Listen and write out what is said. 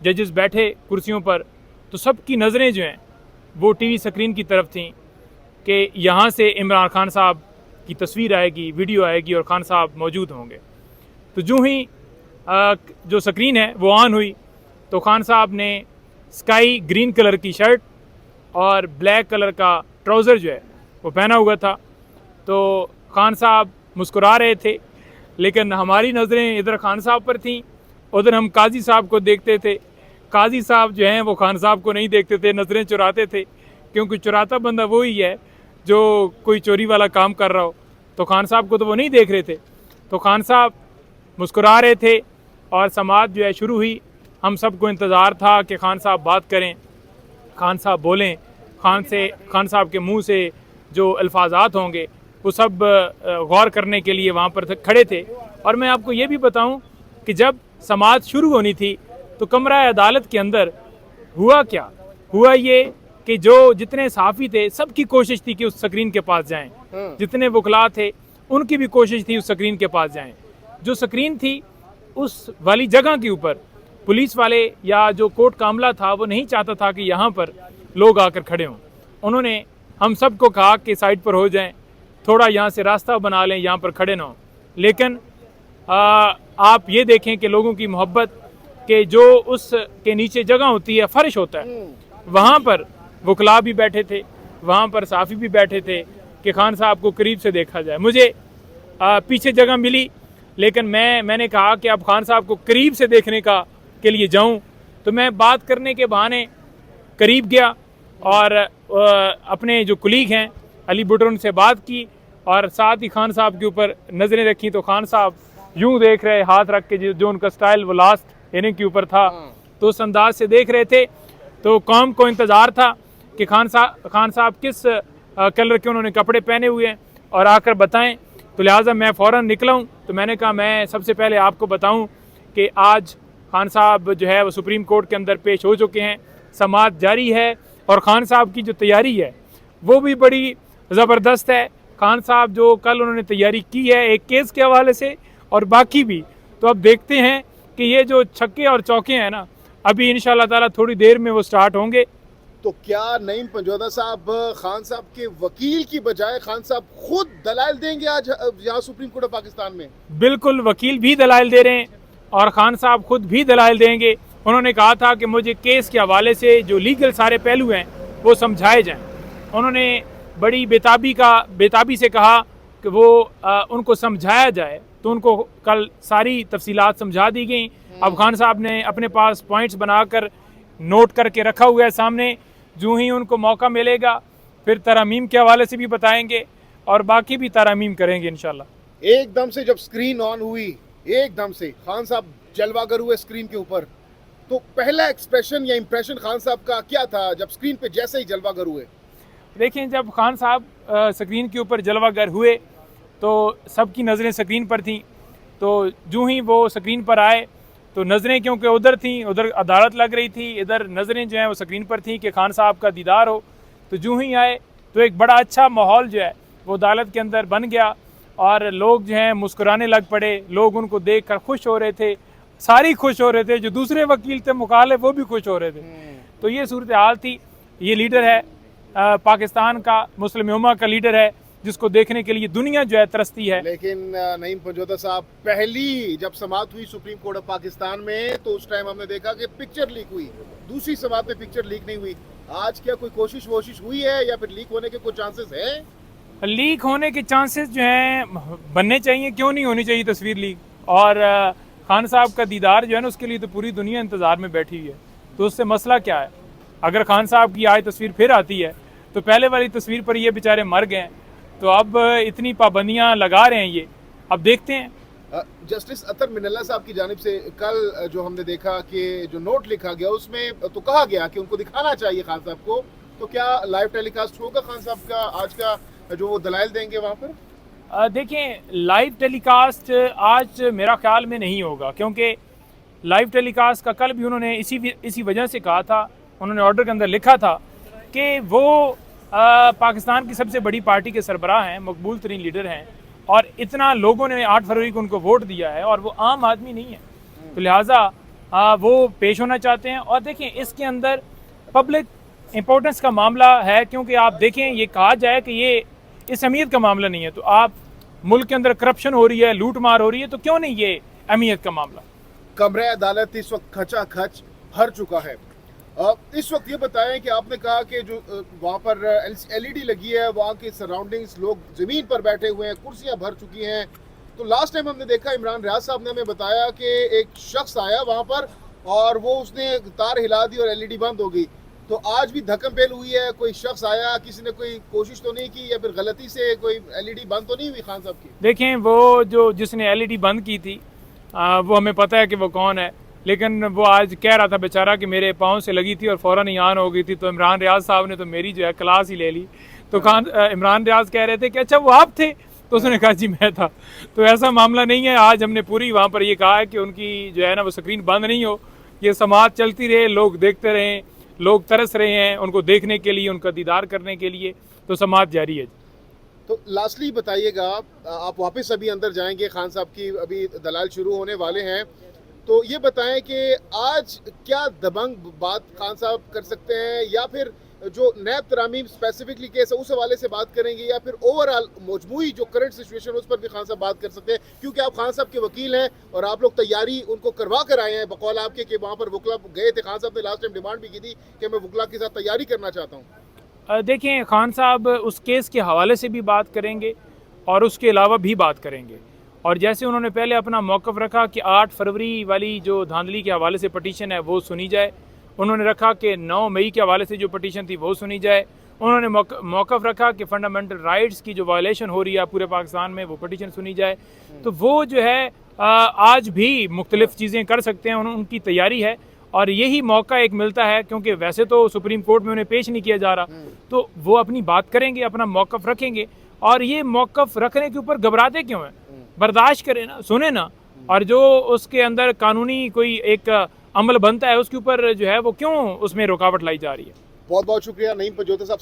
जजेस बैठे कुर्सियों पर, तो सबकी नज़रें जो हैं वो टीवी स्क्रीन की तरफ थीं कि यहाँ से इमरान खान साहब की तस्वीर आएगी, वीडियो आएगी और खान साहब मौजूद होंगे। तो जो ही जो स्क्रीन है वो ऑन हुई तो खान साहब ने स्काई ग्रीन कलर की शर्ट और ब्लैक कलर का ट्राउज़र जो है वो पहना हुआ था। तो खान साहब मुस्कुरा रहे थे, लेकिन हमारी नज़रें इधर खान साहब पर थीं, उधर हम काजी साहब को देखते थे। काजी साहब जो हैं वो खान साहब को नहीं देखते थे, नज़रें चुराते थे, क्योंकि चुराता बंदा वही है जो कोई चोरी वाला काम कर रहा हो। तो खान साहब को तो वो नहीं देख रहे थे। तो खान साहब मुस्कुरा रहे थे और समाअत जो है शुरू हुई। हम सबको इंतज़ार था कि खान साहब बात करें, खान साहब बोलें, खान साहब के मुंह से जो अल्फाजात होंगे वो सब गौर करने के लिए वहाँ पर खड़े थे। और मैं आपको ये भी बताऊँ कि जब समाअत शुरू होनी थी तो कमरा अदालत के अंदर हुआ क्या हुआ, ये कि जो जितने सहाफ़ी थे सबकी कोशिश थी कि उस स्क्रीन के पास जाएं, जितने वकला थे उनकी भी कोशिश थी उस स्क्रीन के पास जाएं। जो स्क्रीन थी उस वाली जगह के ऊपर पुलिस वाले या जो कोर्ट का अमला था वो नहीं चाहता था कि यहाँ पर लोग आकर खड़े हों। उन्होंने हम सब को कहा कि साइड पर हो जाएं, थोड़ा यहाँ से रास्ता बना लें, यहाँ पर खड़े ना हों। लेकिन आप ये देखें कि लोगों की मोहब्बत के जो उस के नीचे जगह होती है, फर्श होता है, वहाँ पर वकला भी बैठे थे, वहाँ पर साफ़ी भी बैठे थे कि खान साहब को करीब से देखा जाए। मुझे पीछे जगह मिली, लेकिन मैंने कहा कि अब खान साहब को करीब से देखने के लिए जाऊं। तो मैं बात करने के बहाने करीब गया और अपने जो कुलीग हैं अली भुट्टो उनसे बात की और साथ ही खान साहब के ऊपर नज़रें रखी। तो खान साहब यूं देख रहे, हाथ रख के, जो उनका स्टाइल वो लास्ट इनिंग के ऊपर था, तो उस अंदाज से देख रहे थे। तो कौम को इंतज़ार था कि खान साहब किस कलर के उन्होंने कपड़े पहने हुए हैं और आकर बताएं। तो लिहाजा मैं फ़ौरन निकला हूँ। तो मैंने कहा मैं सबसे पहले आपको बताऊँ कि आज खान साहब जो है वो सुप्रीम कोर्ट के अंदर पेश हो चुके हैं, समाअत जारी है और खान साहब की जो तैयारी है वो भी बड़ी ज़बरदस्त है। खान साहब जो कल उन्होंने तैयारी की है एक केस के हवाले से और बाकी भी, तो अब देखते हैं कि ये जो छक्के और चौके हैं ना, अभी इंशाअल्लाह ताला थोड़ी देर में वो स्टार्ट होंगे। तो क्या नईम पंजोदा साहब खान साहब के वकील की बजाय खान साहब खुद दलाइल देंगे आज यहाँ सुप्रीम कोर्ट ऑफ पाकिस्तान में? बिल्कुल, वकील भी दलाइल दे रहे हैं और खान साहब खुद भी दलाइल देंगे। उन्होंने कहा था कि मुझे केस के हवाले से जो लीगल सारे पहलू हैं वो समझाए जाएं। उन्होंने बड़ी बेताबी से कहा कि वो उनको समझाया जाए, तो उनको कल सारी तफसीलात समझा दी गई। अब खान साहब ने अपने पास पॉइंट्स बनाकर नोट करके रखा हुआ है सामने, जो ही उनको मौका मिलेगा फिर तरमीम के हवाले से भी बताएंगे और बाकी भी तरमीम करेंगे इंशाल्लाह। एकदम से जब स्क्रीन ऑन हुई, एकदम से खान साहब जलवागर हुए स्क्रीन के ऊपर, तो पहला एक्सप्रेशन या इम्प्रेशन खान साहब का क्या था जब स्क्रीन पे जैसे ही जलवागर हुए? देखें, जब खान साहब स्क्रीन के ऊपर जलवागर हुए तो सबकी नज़रें स्क्रीन पर थीं। तो जो ही वो स्क्रीन पर आए तो नज़रें क्योंकि उधर थीं, उधर अदालत लग रही थी, इधर नज़रें जो हैं वो स्क्रीन पर थीं कि खान साहब का दीदार हो। तो जो ही आए तो एक बड़ा अच्छा माहौल जो है वो अदालत के अंदर बन गया और लोग जो हैं मुस्कुराने लग पड़े। लोग उनको देख कर खुश हो रहे थे, सारी खुश हो रहे थे, जो दूसरे वकील थे मुखालिफ वो भी खुश हो रहे थे। तो ये सूरत हाल थी। ये लीडर है पाकिस्तान का, मुस्लिम उम्मा का लीडर है, जिसको देखने के लिए दुनिया जो है तरसती है। लेकिन नईम पंजोदा साहब, पहली जब समाअत हुई सुप्रीम कोर्ट ऑफ पाकिस्तान में तो उस टाइम हमने देखा कि पिक्चर लीक हुई, दूसरी समाअत में पिक्चर लीक नहीं हुई। आज क्या कोई कोशिश हुई है या फिर लीक होने के कोई चांसेस है? लीक होने के चांसेस जो हैं बनने चाहिए, क्यों नहीं होनी चाहिए तस्वीर लीक। और खान साहब का दीदार जो है ना, उसके लिए तो पूरी दुनिया इंतज़ार में बैठी हुई है। तो उससे मसला क्या है? अगर खान साहब की आज तस्वीर फिर आती है तो पहले वाली तस्वीर पर ये बेचारे मर गए हैं, तो अब इतनी पाबंदियां लगा रहे हैं ये, अब देखते हैं। जस्टिस अतर मिनल्ला साहब की जानिब से कल जो हमने देखा कि जो नोट लिखा गया उसमें तो कहा गया कि उनको दिखाना चाहिए खान साहब को, तो क्या लाइव टेलीकास्ट होगा खान साहब का आज का जो वो दलाइल देंगे वहाँ पर? देखें, लाइव टेलीकास्ट आज मेरा ख्याल में नहीं होगा, क्योंकि लाइव टेलीकास्ट का कल भी उन्होंने इसी वजह से कहा था, उन्होंने ऑर्डर के अंदर लिखा था कि वो पाकिस्तान की सबसे बड़ी पार्टी के सरबराह हैं, मकबूल तरीन लीडर हैं और इतना लोगों ने 8 फरवरी को उनको वोट दिया है और वो आम आदमी नहीं है। तो लिहाजा वो पेश होना चाहते हैं। और देखें इसके अंदर पब्लिक इम्पोर्टेंस का मामला है, क्योंकि आप देखें ये कहा जाए कि ये इस अहमियत का मामला नहीं है, तो आप मुल्क के अंदर करप्शन हो रही है, लूट मार हो रही है, तो क्यों नहीं ये अहमियत का मामला। कमरे अदालत इस वक्त खचा खच भर चुका है। इस वक्त ये बताएं कि आपने कहा कि जो वहाँ पर एलईडी लगी है, वहाँ की सराउंडिंग्स, लोग जमीन पर बैठे हुए हैं, कुर्सियाँ भर चुकी हैं। तो लास्ट टाइम हमने देखा इमरान रियाज साहब ने हमें बताया कि एक शख्स आया वहाँ पर और वो उसने तार हिला दी और एलईडी बंद हो गई। तो आज भी धक्कम पेल हुई है, कोई शख्स आया, किसी ने कोई कोशिश तो नहीं की या फिर गलती से कोई एलईडी बंद तो नहीं हुई खान साहब की? देखें वो जो जिसने एलईडी बंद की थी वो हमें पता है कि वो कौन है, लेकिन वो आज कह रहा था बेचारा कि मेरे पाँव से लगी थी और फ़ौरन ही ऑन हो गई थी। तो इमरान रियाज साहब ने तो मेरी जो है क्लास ही ले ली। तो इमरान रियाज कह रहे थे कि अच्छा वो आप थे, तो उसने कहा जी मैं था। तो ऐसा मामला नहीं है। आज हमने पूरी वहाँ पर ये कहा है कि उनकी जो है ना वो स्क्रीन बंद नहीं हो, ये समाअत चलती रहे, लोग देखते रहें, लोग तरस रहे हैं उनको देखने के लिए, उनका दीदार करने के लिए, तो समाअत जारी है। तो लास्टली बताइएगा, आप वापस अभी अंदर जाएंगे, खान साहब की अभी दलाल शुरू होने वाले हैं, तो ये बताएं कि आज क्या दबंग बात खान साहब कर सकते हैं, या फिर जो नैब तरामीम स्पेसिफिकली केस है उस हवाले से बात करेंगे, या फिर ओवरऑल मजमूई जो करंट सिचुएशन उस पर भी खान साहब बात कर सकते हैं? क्योंकि आप खान साहब के वकील हैं और आप लोग तैयारी उनको करवा कर आए हैं, बकौल आपके कि वहाँ पर वकला गए थे। खान साहब ने लास्ट टाइम डिमांड भी की थी कि मैं वकला के साथ तैयारी करना चाहता हूँ। देखें खान साहब उस केस के हवाले से भी बात करेंगे और उसके अलावा भी बात करेंगे। और जैसे उन्होंने पहले अपना मौक़िफ़ रखा कि 8 फरवरी वाली जो धांधली के हवाले से पटिशन है वो सुनी जाए, उन्होंने रखा कि 9 मई के हवाले से जो पटिशन थी वो सुनी जाए, उन्होंने मौक़िफ़ रखा कि फंडामेंटल राइट्स की जो वायलेशन हो रही है पूरे पाकिस्तान में वो पटिशन सुनी जाए। तो वो जो है आज भी मुख्तलिफ़ चीज़ें कर सकते हैं, उनकी तैयारी है और यही मौका एक मिलता है, क्योंकि वैसे तो सुप्रीम कोर्ट में उन्हें पेश नहीं किया जा रहा, तो वो अपनी बात करेंगे, अपना मौक़िफ़ रखेंगे। और ये मौक़िफ़ रखने के ऊपर घबराते क्यों हैं, बर्दाश्त करें ना, सुने ना, और जो उसके अंदर कानूनी कोई एक अमल बनता है उसके ऊपर जो है वो क्यों उसमें रुकावट लाई जा रही है। बहुत बहुत शुक्रिया नईम पंजोता साहब।